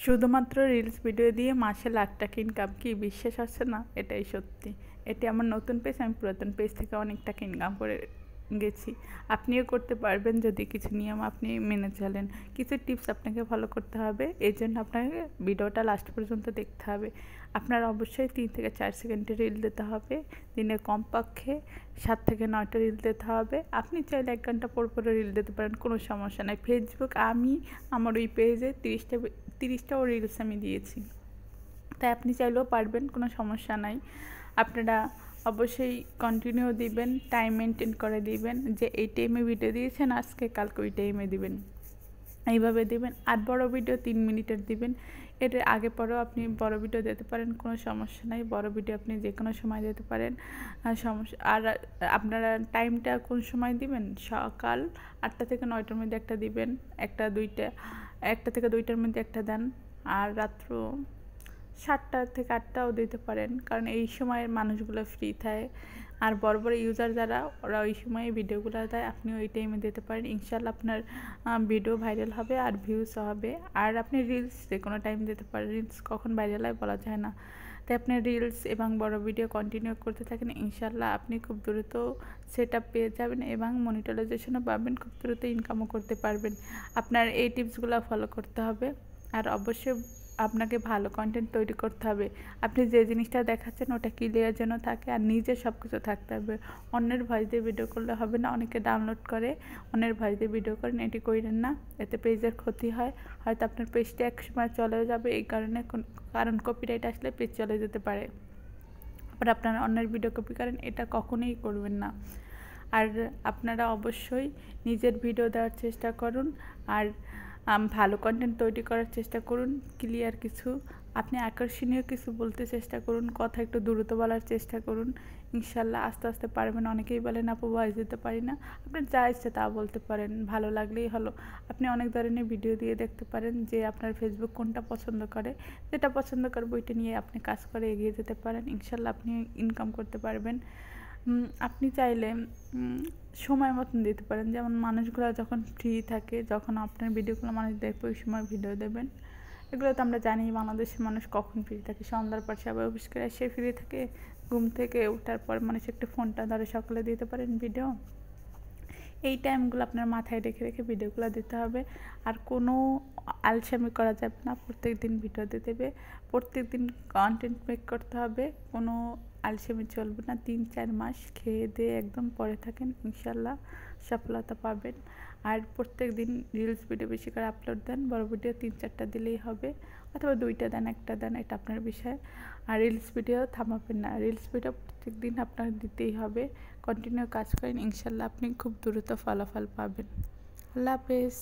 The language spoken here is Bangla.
শুধুমাত্র রিলস ভিডিও দিয়ে মাসে লাখ টাকা ইনকাম, কি বিশ্বাস হচ্ছে না? এটাই সত্যি। এটি আমার নতুন পেজ, আমি পুরাতন পেজ থেকে অনেক টাকা ইনকাম করে গেছি। আপনিও করতে পারবেন যদি কিছু নিয়ম আপনি মেনে চলেন। কিছু টিপস আপনাকে ফলো করতে হবে, এই জন্য আপনাকে ভিডিওটা লাস্ট পর্যন্ত দেখতে হবে। আপনার অবশ্যই 3 থেকে 4 সেকেন্ডের রিল দিতে হবে, দিনে কমপক্ষে 7 থেকে 9টা রিল দিতে হবে। আপনি চাইলে 1 ঘন্টা পর পরে রিল দিতে পারেন, কোনো সমস্যা নাই। ফেসবুক আমার ওই পেজে 30টাও রিলস আমি দিয়েছি, তাই আপনি চাইলেও পারবেন, কোনো সমস্যা নাই। আপনারা অবশ্যই কন্টিনিউ দিবেন, টাইম মেনটেন করে দিবেন, যে এই টাইমে ভিডিও দিয়েছেন আজকে, কালকে ওই টাইমে দিবেন, এইভাবে দিবেন। আর বড় ভিডিও 3 মিনিটের দিবেন। এর আগে পরেও আপনি বড় ভিডিও দিতে পারেন, কোনো সমস্যা নাই। বড় ভিডিও আপনি যে কোনো সময় দিতে পারেন, আর আপনারা টাইমটা কোন সময় দিবেন? সকাল 8টা থেকে 9টার মধ্যে একটা দিবেন, 1টা থেকে 2টার মধ্যে একটা দেন। আর রাত্র 7টা থেকে 8টাও দিতে পারেন, কারণ এই সময়ের মানুষগুলো ফ্রি থাকে। আর বড় বড় ইউজার যারা, ওরা ওই সময়ে ভিডিওগুলো দেয়, আপনি ওই টাইমে দিতে পারেন। ইনশাল্লাহ আপনার ভিডিও ভাইরাল হবে আর ভিউজও হবে। আর আপনি রিলস যে কোনো টাইম দিতে পারেন, রিলস কখন ভাইরাল হয় বলা যায় না। তাই আপনি রিলস এবং বড় ভিডিও কন্টিনিউ করতে থাকেন, ইনশাল্লাহ আপনি খুব দ্রুত সেট আপ পেয়ে যাবেন এবং মনিটাইজেশনও পাবেন, খুব দ্রুত ইনকামও করতে পারবেন। আপনার এই টিপসগুলো ফলো করতে হবে। আর অবশ্যই আপনাকে ভালো কন্টেন্ট তৈরি করতে হবে। আপনি যে জিনিসটা দেখাচ্ছেন ওটা ক্লিয়ার যেন থাকে, আর নিজের সব কিছু থাকতে হবে। অন্যের ভয়েস দিয়ে ভিডিও করলে হবে না। অনেকে ডাউনলোড করে অন্যের ভয়েস দিয়ে ভিডিও করেন, এটি করেন না, এতে পেজের ক্ষতি হয়। হয়তো আপনার পেজটা একসময় চলেও যাবে, এই কারণ কপিরাইট আসলে পেজ চলে যেতে পারে। আবার আপনারা অন্যের ভিডিও কপি করেন, এটা কখনোই করবেন না। আর আপনারা অবশ্যই নিজের ভিডিও দেওয়ার চেষ্টা করুন, আর ভালো কন্টেন্ট তৈরি করার চেষ্টা করুন। ক্লিয়ার কিছু, আপনি আকর্ষণীয় কিছু বলতে চেষ্টা করুন, কথা একটু দ্রুত বলার চেষ্টা করুন। ইনশাল্লাহ আস্তে আস্তে পারবেন। অনেকেই বলেন আপু ভয়েস দিতে পারি না, আপনার যা ইচ্ছে তা বলতে পারেন, ভালো লাগলেই হলো। আপনি অনেক ধরনের ভিডিও দিয়ে দেখতে পারেন যে আপনার ফেসবুক কোনটা পছন্দ করে, যেটা পছন্দ করবে ওইটা নিয়ে আপনি কাজ করে এগিয়ে যেতে পারেন। ইনশাল্লাহ আপনি ইনকাম করতে পারবেন। আপনি চাইলে সময় মতন দিতে পারেন, যেমন মানুষগুলো যখন ফ্রি থাকে, যখন আপনার ভিডিওগুলো মানুষ দেখবে ওই সময় ভিডিও দেবেন। এগুলো তো আমরা জানি বাংলাদেশের মানুষ কখন ফ্রি থাকে, সন্ধ্যার পর সবাই অফিস করে এসে ফ্রি থাকে, ঘুম থেকে ওঠার পর মানুষ একটু ফোনটা ধরে সকালে দিতে পারেন ভিডিও। এই টাইমগুলো আপনার মাথায় রেখে রেখে ভিডিওগুলো দিতে হবে। আর কোনো আলসেমি করা যাবে না, প্রত্যেক দিন ভিডিও দিতে হবে, প্রত্যেক দিন কন্টেন্ট মেক করতে হবে, কোনো আলসেমি চলবে না। 3-4 মাস খেয়ে দিয়ে একদম পরে থাকেন, ইনশাল্লাহ সফলতা পাবেন। আর প্রত্যেক দিন রিলস ভিডিও বেশি করে আপলোড দেন, বড় ভিডিও 3-4টা দিলেই হবে, অথবা 2টা দেন, 1টা দেন, এটা আপনার বিষয়। আর রিলস ভিডিও থামাবেন না, রিলস ভিডিও প্রত্যেক দিন আপনার দিতেই হবে। কন্টিনিউ কাজ করেন, ইনশাল্লাহ আপনি খুব দ্রুত ফলাফল পাবেন। আল্লাহ হাফেজ।